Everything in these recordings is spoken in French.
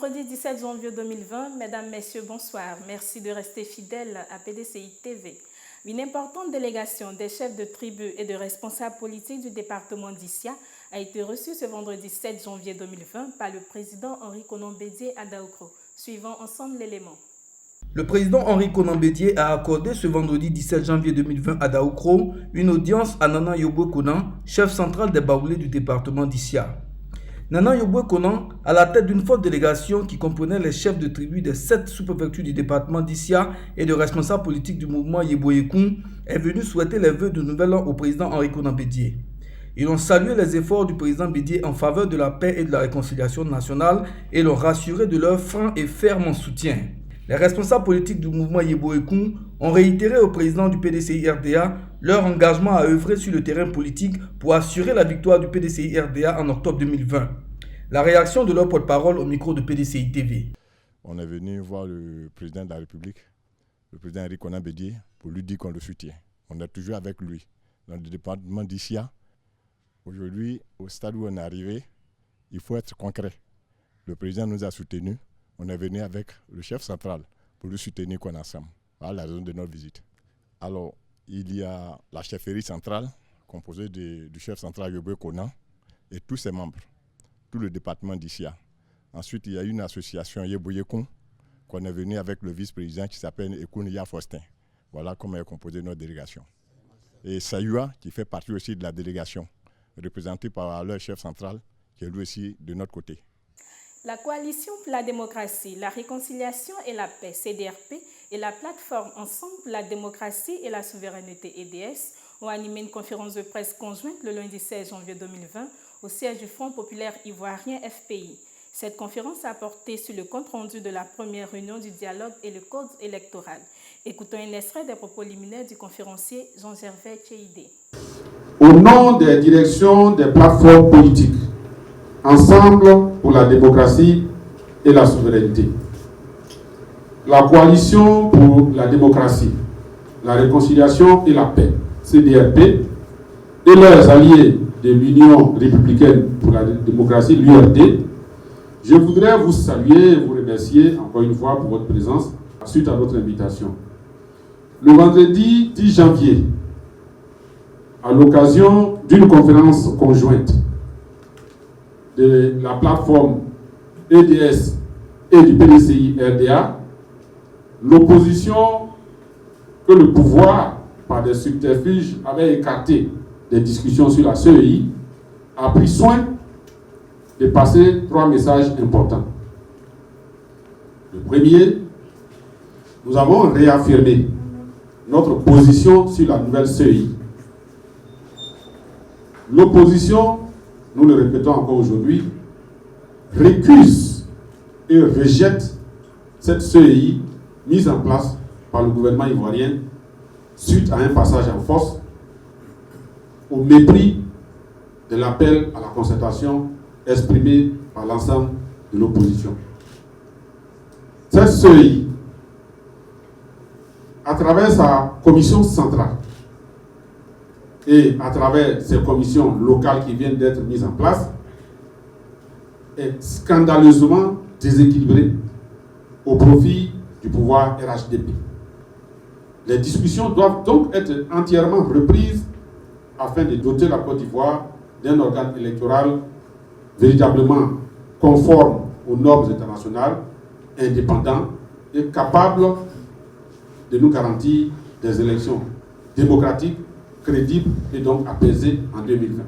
vendredi 17 janvier 2020, mesdames, messieurs, bonsoir. Merci de rester fidèles à PDCI TV. Une importante délégation des chefs de tribu et de responsables politiques du département d'Issia a été reçue ce vendredi 7 janvier 2020 par le président Henri Konan Bédié à Daoukro. Suivons ensemble l'élément. Le président Henri Konan Bédié a accordé ce vendredi 17 janvier 2020 à Daoukro une audience à Nana Yoboué Konan, chef central des Baoulés du département d'Issia. Nana Yoboué Konan, à la tête d'une forte délégation qui comprenait les chefs de tribu des 7 sous-préfectures du département d'Issia et de responsables politiques du mouvement Yeboyekoun, est venu souhaiter les vœux de nouvel an au président Henri Konan Bédié. Ils ont salué les efforts du président Bédié en faveur de la paix et de la réconciliation nationale et l'ont rassuré de leur franc et ferme soutien. Les responsables politiques du mouvement Yeboyekoun ont réitéré au président du PDCI-RDA leur engagement à œuvrer sur le terrain politique pour assurer la victoire du PDCI-RDA en octobre 2020. La réaction de leur porte-parole au micro de PDCI TV. On est venu voir le président de la République, le président Henri Konan Bédié, pour lui dire qu'on le soutient. On est toujours avec lui dans le département d'Issia. Aujourd'hui, au stade où on est arrivé, il faut être concret. Le président nous a soutenus. On est venu avec le chef central pour le soutenir qu'on ensemble. Voilà la raison de notre visite. Alors, il y a la chefferie centrale, composée du chef central Yoboué Konan et tous ses membres, tout le département d'Issia. Ensuite, il y a une association Yeboyekoun qu'on est venu avec le vice-président qui s'appelle Ekounia Faustin. Voilà comment est composée notre délégation. Et Sayua, qui fait partie aussi de la délégation, représentée par leur chef central, qui est lui aussi de notre côté. La Coalition pour la démocratie, la réconciliation et la paix, CDRP, et la plateforme Ensemble pour la démocratie et la souveraineté, EDS, ont animé une conférence de presse conjointe le lundi 16 janvier 2020 au siège du Front populaire ivoirien FPI. Cette conférence a porté sur le compte-rendu de la première réunion du dialogue et le code électoral. Écoutons un extrait des propos liminaires du conférencier Jean-Gervais Tchéidé. Au nom des directions des plateformes politiques, Ensemble pour la démocratie et la souveraineté, la Coalition pour la démocratie, la réconciliation et la paix, CDRP, et leurs alliés de l'Union républicaine pour la démocratie, l'URD, je voudrais vous saluer et vous remercier encore une fois pour votre présence suite à notre invitation. Le vendredi 10 janvier, à l'occasion d'une conférence conjointe de la plateforme EDS et du PDCI-RDA, l'opposition que le pouvoir, par des subterfuges, avait écarté des discussions sur la CEI, a pris soin de passer 3 messages importants. Le premier, nous avons réaffirmé notre position sur la nouvelle CEI. L'opposition, nous le répétons encore aujourd'hui, récuse et rejette cette CEI mise en place par le gouvernement ivoirien suite à un passage en force au mépris de l'appel à la concertation exprimé par l'ensemble de l'opposition. Cette CEI, à travers sa commission centrale et à travers ces commissions locales qui viennent d'être mises en place, est scandaleusement déséquilibrée au profit du pouvoir RHDP. Les discussions doivent donc être entièrement reprises afin de doter la Côte d'Ivoire d'un organe électoral véritablement conforme aux normes internationales, indépendant et capable de nous garantir des élections démocratiques, crédibles et donc apaisées en 2020.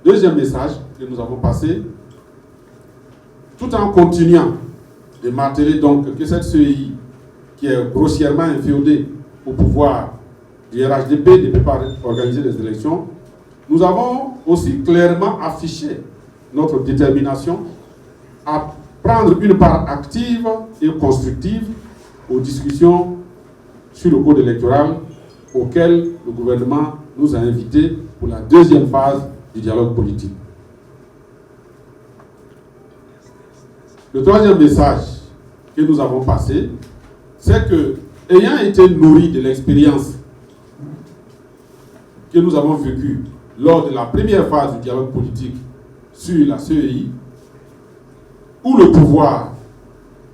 Deuxième message que nous avons passé, tout en continuant de marteler donc que cette CEI, qui est grossièrement inféodée au pouvoir du RHDP, ne peut pas organiser des élections, nous avons aussi clairement affiché notre détermination à prendre une part active et constructive aux discussions sur le code électoral auquel le gouvernement nous a invités pour la deuxième phase du dialogue politique. Le troisième message que nous avons passé, c'est que, ayant été nourris de l'expérience que nous avons vécue lors de la première phase du dialogue politique sur la CEI, où le pouvoir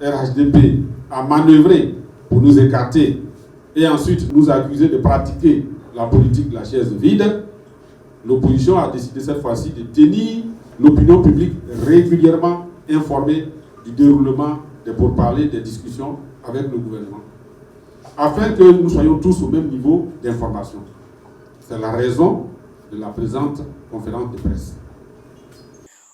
RHDP a manœuvré pour nous écarter et ensuite nous accuser de pratiquer la politique de la chaise vide, l'opposition a décidé cette fois-ci de tenir l'opinion publique régulièrement informée du déroulement des pourparlers, des discussions avec le gouvernement, afin que nous soyons tous au même niveau d'information. C'est la raison de la présente conférence de presse.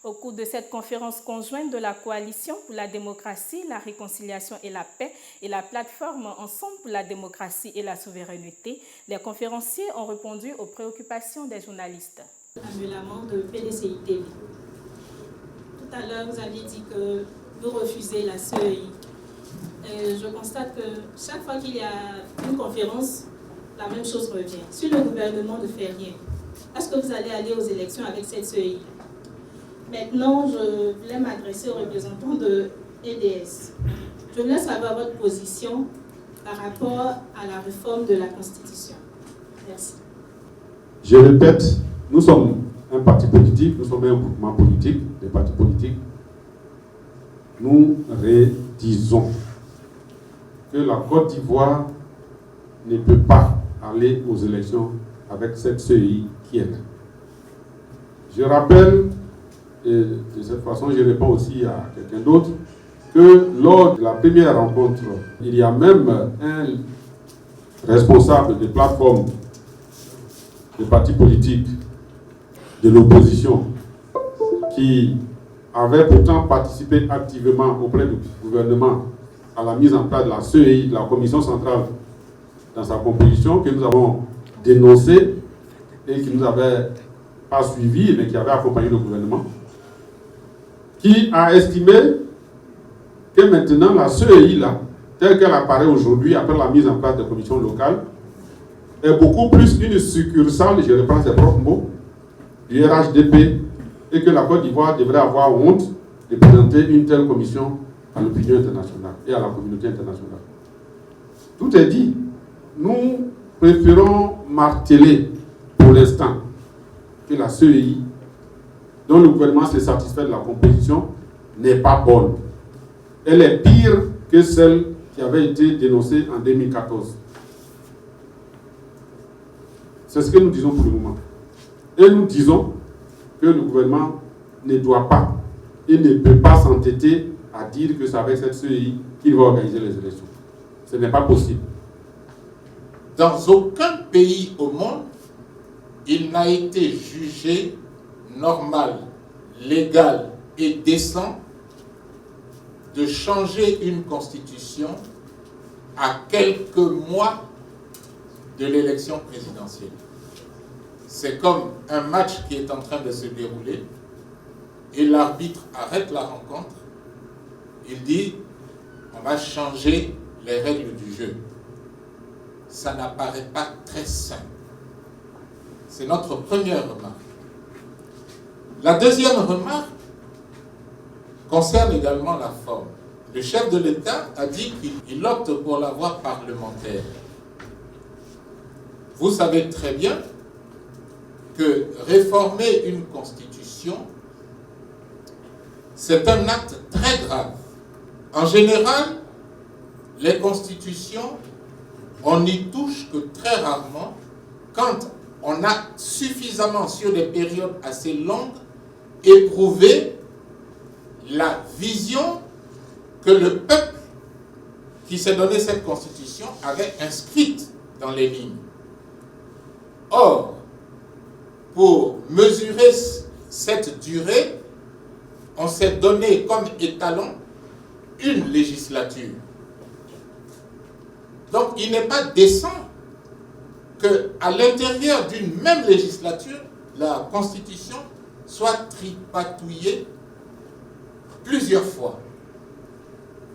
Au cours de cette conférence conjointe de la Coalition pour la démocratie, la réconciliation et la paix et la plateforme Ensemble pour la démocratie et la souveraineté, les conférenciers ont répondu aux préoccupations des journalistes. Amelamant de PDCI TV. Tout à l'heure, vous avez dit que vous refusez la CEI. Je constate que chaque fois qu'il y a une conférence, la même chose revient. Si le gouvernement ne fait rien, est-ce que vous allez aller aux élections avec cette CEI? Maintenant, je voulais m'adresser aux représentants de EDS. Je voulais savoir votre position par rapport à la réforme de la Constitution. Merci. Je répète, nous sommes un parti politique, nous sommes un groupement politique, des partis politiques. Nous redisons que la Côte d'Ivoire ne peut pas aller aux élections avec cette CEI qui est là. Je rappelle, et de cette façon je réponds aussi à quelqu'un d'autre, que lors de la première rencontre, il y a même un responsable de plateforme des partis politiques de l'opposition qui avait pourtant participé activement auprès du gouvernement à la mise en place de la CEI, de la commission centrale dans sa composition, que nous avons dénoncé et qui nous avait pas suivi, mais qui avait accompagné le gouvernement, qui a estimé que maintenant la CEI, là, telle qu'elle apparaît aujourd'hui après la mise en place des commissions locales, est beaucoup plus une succursale, je reprends ses propres mots, du RHDP, et que la Côte d'Ivoire devrait avoir honte de présenter une telle commission à l'opinion internationale et à la communauté internationale. Tout est dit. Nous préférons marteler pour l'instant que la CEI, dont le gouvernement s'est satisfait de la composition, n'est pas bonne. Elle est pire que celle qui avait été dénoncée en 2014. C'est ce que nous disons pour le moment. Et nous disons que le gouvernement ne doit pas et ne peut pas s'entêter à dire que c'est avec cette CEI qu'il va organiser les élections. Ce n'est pas possible. Dans aucun pays au monde, il n'a été jugé normal, légal et décent de changer une constitution à quelques mois de l'élection présidentielle. C'est comme un match qui est en train de se dérouler et l'arbitre arrête la rencontre. Il dit, on va changer les règles du jeu. Ça n'apparaît pas très sain. C'est notre première remarque. La deuxième remarque concerne également la forme. Le chef de l'État a dit qu'il opte pour la voie parlementaire. Vous savez très bien que réformer une constitution, c'est un acte très grave. En général, les constitutions, on n'y touche que très rarement quand on a suffisamment, sur des périodes assez longues, éprouvé la vision que le peuple qui s'est donné cette constitution avait inscrite dans les lignes. Or, pour mesurer cette durée, on s'est donné comme étalon une législature. Donc, il n'est pas décent qu'à l'intérieur d'une même législature, la Constitution soit tripatouillée plusieurs fois.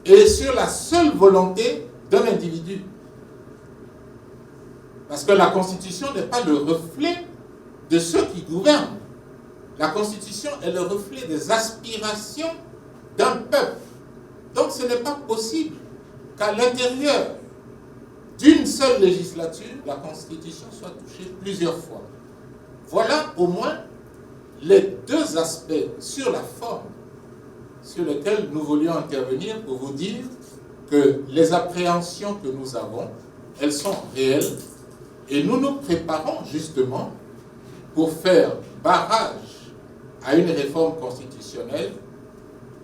Et sur la seule volonté d'un individu. Parce que la Constitution n'est pas le reflet de ceux qui gouvernent. La Constitution est le reflet des aspirations d'un peuple. Donc ce n'est pas possible qu'à l'intérieur d'une seule législature, la Constitution soit touchée plusieurs fois. Voilà au moins les deux aspects sur la forme sur lequel nous voulions intervenir pour vous dire que les appréhensions que nous avons, elles sont réelles et nous nous préparons justement pour faire barrage à une réforme constitutionnelle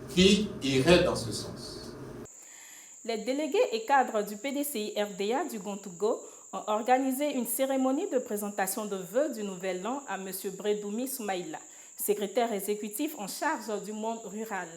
qui irait dans ce sens. Les délégués et cadres du PDCI-RDA du Gontougo ont organisé une cérémonie de présentation de vœux du Nouvel An à M. Bredoumi Soumaïla, secrétaire exécutif en charge du monde rural.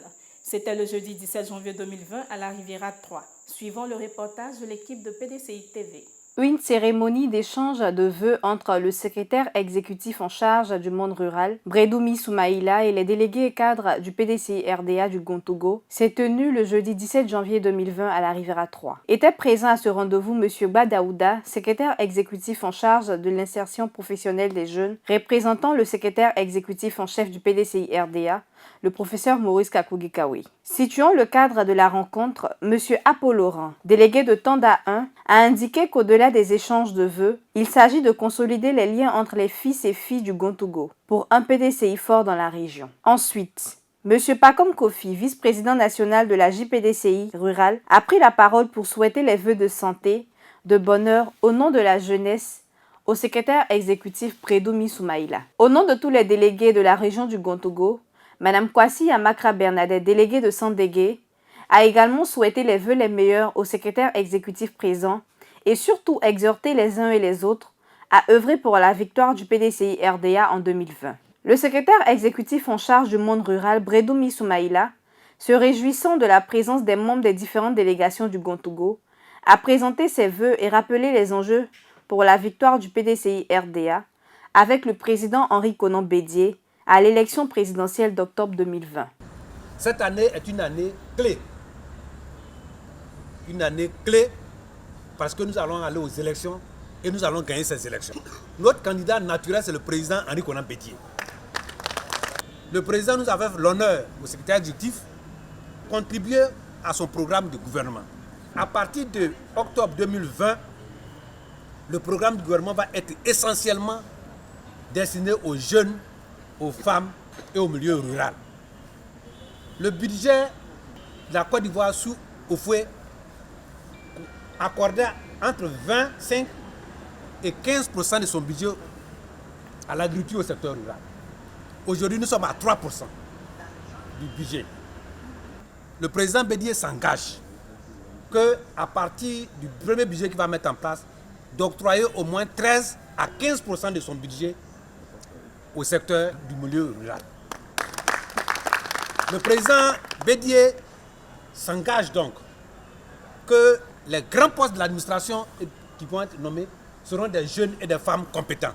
C'était le jeudi 17 janvier 2020 à la Riviera 3, suivant le reportage de l'équipe de PDCI TV. Une cérémonie d'échange de vœux entre le secrétaire exécutif en charge du monde rural, Bredoumi Soumaïla, et les délégués et cadres du PDCI-RDA du Gontougo s'est tenue le jeudi 17 janvier 2020 à la Riviera 3. Était présent à ce rendez-vous M. Badaouda, secrétaire exécutif en charge de l'insertion professionnelle des jeunes, représentant le secrétaire exécutif en chef du PDCI-RDA, le professeur Maurice Kakugikawi. Situant le cadre de la rencontre, M. Apolloran, délégué de Tanda 1, a indiqué qu'au-delà des échanges de vœux, il s'agit de consolider les liens entre les fils et filles du Gontougo pour un PDCI fort dans la région. Ensuite, M. Pakom Kofi, vice-président national de la JPDCI rurale, a pris la parole pour souhaiter les vœux de santé, de bonheur au nom de la jeunesse au secrétaire exécutif Bredoumi Soumaïla. Au nom de tous les délégués de la région du Gontougo, Mme Kwasi Amakra Bernadette, déléguée de Sandégué, a également souhaité les vœux les meilleurs au secrétaire exécutif présent et surtout exhorté les uns et les autres à œuvrer pour la victoire du PDCI-RDA en 2020. Le secrétaire exécutif en charge du monde rural, Bredoumi Soumaïla, se réjouissant de la présence des membres des différentes délégations du Gontougo, a présenté ses vœux et rappelé les enjeux pour la victoire du PDCI-RDA avec le président Henri Konan Bédié à l'élection présidentielle d'octobre 2020. Cette année est une année clé. Une année clé parce que nous allons aller aux élections et nous allons gagner ces élections. Notre candidat naturel, c'est le président Henri Konan Bédié. Le président nous avait l'honneur, au secrétaire exécutif, contribuer à son programme de gouvernement. À partir de octobre 2020, le programme du gouvernement va être essentiellement destiné aux jeunes, aux femmes et au milieu rural. Le budget de la Côte d'Ivoire sous Houphouët accordait entre 25 et 15% de son budget à l'agriculture au secteur rural. Aujourd'hui, nous sommes à 3% du budget. Le président Bédié s'engage qu'à partir du premier budget qu'il va mettre en place, d'octroyer au moins 13 à 15% de son budget au secteur du milieu rural. Le président Bédié s'engage donc que les grands postes de l'administration qui vont être nommés seront des jeunes et des femmes compétents.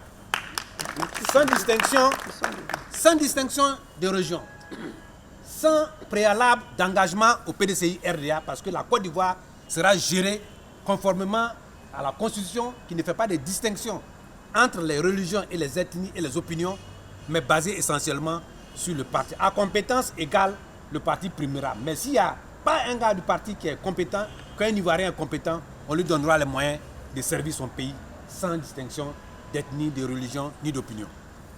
Sans distinction de région, sans préalable d'engagement au PDCI-RDA, parce que la Côte d'Ivoire sera gérée conformément à la Constitution qui ne fait pas de distinction entre les religions et les ethnies et les opinions, mais basée essentiellement sur le parti. À compétence égale, le parti primera. Mais s'il n'y a pas un gars du parti qui est compétent, qu'un Ivoirien est compétent, on lui donnera les moyens de servir son pays sans distinction d'ethnie, de religion ni d'opinion.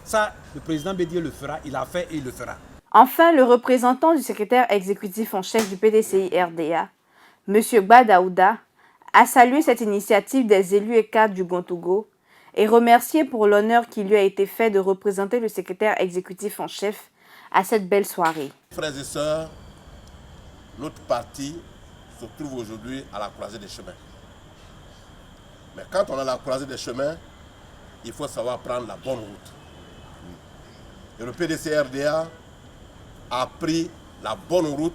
Ça, le président Bédié le fera, il l'a fait et il le fera. Enfin, le représentant du secrétaire exécutif en chef du PDCI-RDA, M. Badaouda, a salué cette initiative des élus et cadres du Gontougo et remercié pour l'honneur qui lui a été fait de représenter le secrétaire exécutif en chef à cette belle soirée. Frères et sœurs, notre parti se trouve aujourd'hui à la croisée des chemins. Mais quand on est à la croisée des chemins, il faut savoir prendre la bonne route. Et le PDCI-RDA a pris la bonne route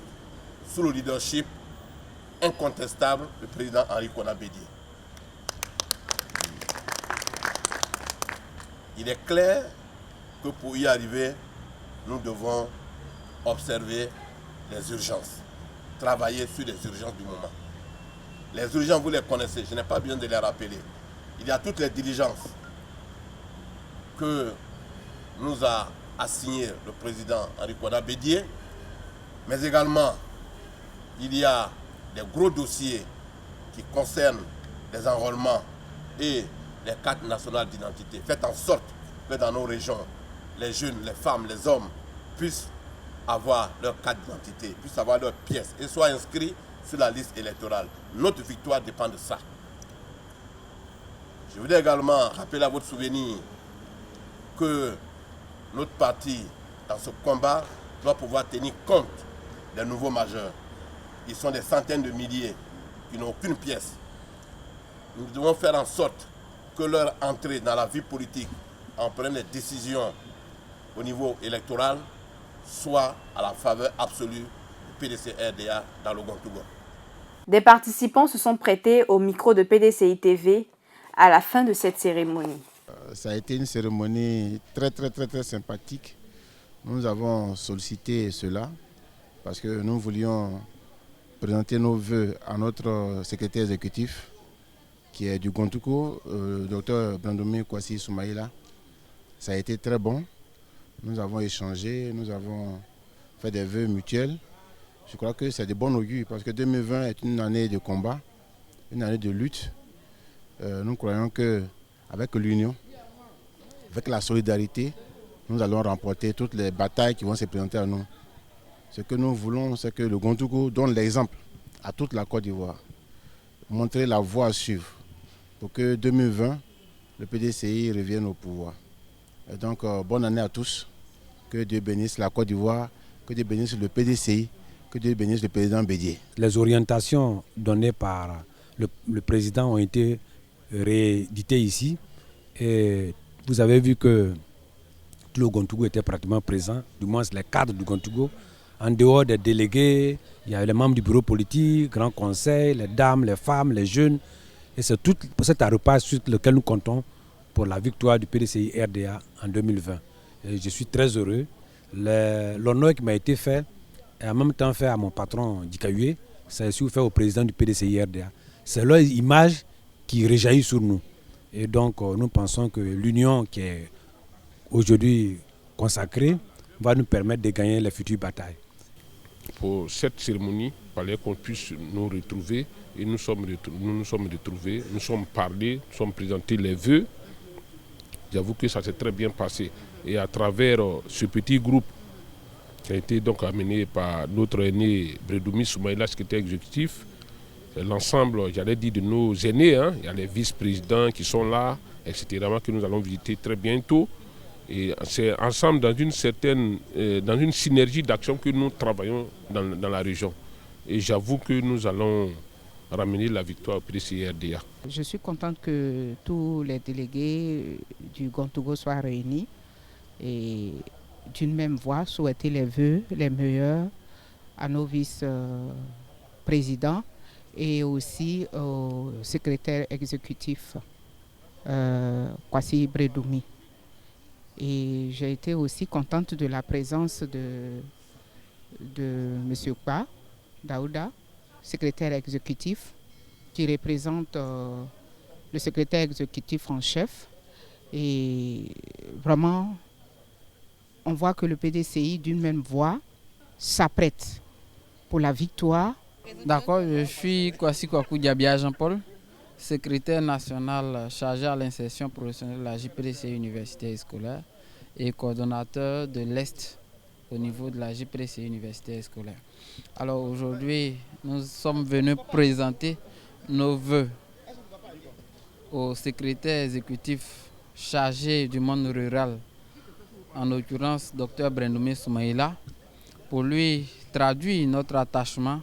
sous le leadership incontestable du président Henri Konan Bédié. Il est clair que pour y arriver, nous devons observer les urgences, travailler sur les urgences du moment. Les urgences, vous les connaissez, je n'ai pas besoin de les rappeler. Il y a toutes les diligences que nous a assignées le président Henri Konan Bédié, mais également il y a des gros dossiers qui concernent les enrôlements et les cartes nationales d'identité. Faites en sorte que dans nos régions, les jeunes, les femmes, les hommes puissent avoir leur carte d'identité, puissent avoir leur pièce et soient inscrits sur la liste électorale. Notre victoire dépend de ça. Je voudrais également rappeler à votre souvenir que notre parti, dans ce combat, doit pouvoir tenir compte des nouveaux majeurs. Ils sont des centaines de milliers qui n'ont aucune pièce. Nous devons faire en sorte que leur entrée dans la vie politique, en prenant des décisions au niveau électoral, soit à la faveur absolue du PDC-RDA dans le Gontougou. Des participants se sont prêtés au micro de PDCI TV à la fin de cette cérémonie. Ça a été une cérémonie très sympathique. Nous avons sollicité cela parce que nous voulions présenter nos vœux à notre secrétaire exécutif qui est du Gontougou, le docteur Brandoumi Kwasi Soumaïla. Ça a été très bon. Nous avons échangé, nous avons fait des vœux mutuels. Je crois que c'est de bon augure parce que 2020 est une année de combat, une année de lutte. Nous croyons qu'avec l'union, avec la solidarité, nous allons remporter toutes les batailles qui vont se présenter à nous. Ce que nous voulons, c'est que le Gontougou donne l'exemple à toute la Côte d'Ivoire. Montrer la voie à suivre pour que 2020, le PDCI revienne au pouvoir. Et donc, bonne année à tous. Que Dieu bénisse la Côte d'Ivoire, que Dieu bénisse le PDCI, que Dieu bénisse le président Bédié. Les orientations données par le président ont été rééditées ici. Et vous avez vu que tout le Gontougou était pratiquement présent, du moins les cadres du Gontougou. En dehors des délégués, il y a les membres du bureau politique, grand conseil, les dames, les femmes, les jeunes. Et c'est tout cet repas sur lequel nous comptons pour la victoire du PDCI RDA en 2020. Et je suis très heureux. L'honneur qui m'a été fait, et en même temps fait à mon patron Dikayue, c'est aussi fait au président du PDCI RDA. C'est leur image qui réjaillit sur nous. Et donc nous pensons que l'union qui est aujourd'hui consacrée va nous permettre de gagner les futures batailles. Pour cette cérémonie, il fallait qu'on puisse nous retrouver et nous nous sommes retrouvés, nous sommes parlé, nous sommes présentés les vœux. J'avoue que ça s'est très bien passé. Et à travers ce petit groupe qui a été donc amené par notre aîné Bredoumi Soumaïla, secrétaire exécutif, l'ensemble, j'allais dire, de nos aînés, hein. Il y a les vice-présidents qui sont là, etc., que nous allons visiter très bientôt. Et c'est ensemble dans une synergie d'action que nous travaillons dans la région. Et j'avoue que nous allons ramener la victoire au PDCI-RDA. Je suis contente que tous les délégués du Gontougou soient réunis et d'une même voix souhaiter les vœux les meilleurs à nos vice-présidents et aussi au secrétaire exécutif Kwasi Bredoumi. Et j'ai été aussi contente de la présence de M. Kwa Daouda, secrétaire exécutif, qui représente le secrétaire exécutif en chef. Et vraiment, on voit que le PDCI, d'une même voix, s'apprête pour la victoire. D'accord, je suis Kwasi Kwaku Diabia Jean-Paul, secrétaire national chargé à l'insertion professionnelle de la JPDCI Université et Scolaire et coordonnateur de l'Est au niveau de la JPDCI Université et Scolaire. Alors aujourd'hui, nous sommes venus présenter nos vœux au secrétaire exécutif chargé du monde rural, en l'occurrence Dr Brandoumi Soumaïla, pour lui traduire notre attachement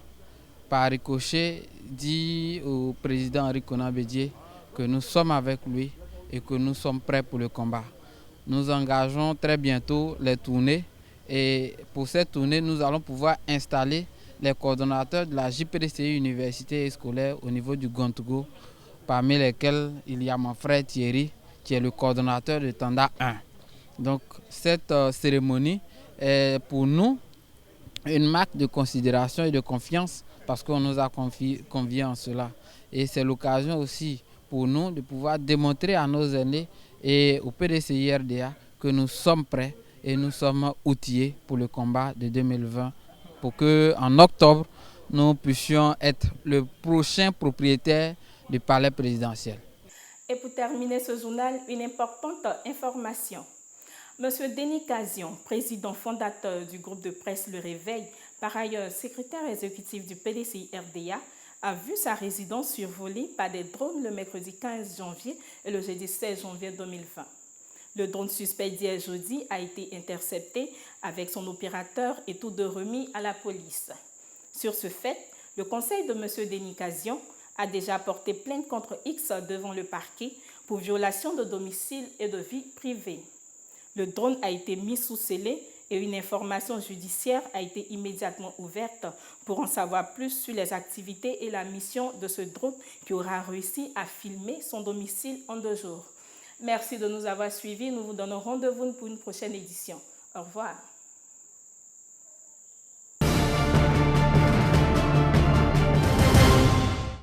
par ricochet, dit au président Henri Konan Bédié que nous sommes avec lui et que nous sommes prêts pour le combat. Nous engageons très bientôt les tournées et pour cette tournée, nous allons pouvoir installer les coordonnateurs de la JPDCI Université et Scolaire au niveau du Gontougou, parmi lesquels il y a mon frère Thierry, qui est le coordonnateur de Tanda 1. Donc cette cérémonie est pour nous une marque de considération et de confiance parce qu'on nous a conviés en cela. Et c'est l'occasion aussi pour nous de pouvoir démontrer à nos aînés et au PDCI-RDA que nous sommes prêts et nous sommes outillés pour le combat de 2020 pour qu'en octobre, nous puissions être le prochain propriétaire du palais présidentiel. Et pour terminer ce journal, une importante information. Monsieur Denis Cazion, président fondateur du groupe de presse Le Réveil, par ailleurs secrétaire exécutif du PDCI-RDA, a vu sa résidence survolée par des drones le mercredi 15 janvier et le jeudi 16 janvier 2020. Le drone suspect d'hier jeudi a été intercepté avec son opérateur et tous deux remis à la police. Sur ce fait, le conseil de M. Denis Cazion a déjà porté plainte contre X devant le parquet pour violation de domicile et de vie privée. Le drone a été mis sous scellé et une information judiciaire a été immédiatement ouverte pour en savoir plus sur les activités et la mission de ce drone qui aura réussi à filmer son domicile en 2 jours. Merci de nous avoir suivis. Nous vous donnons rendez-vous pour une prochaine édition. Au revoir.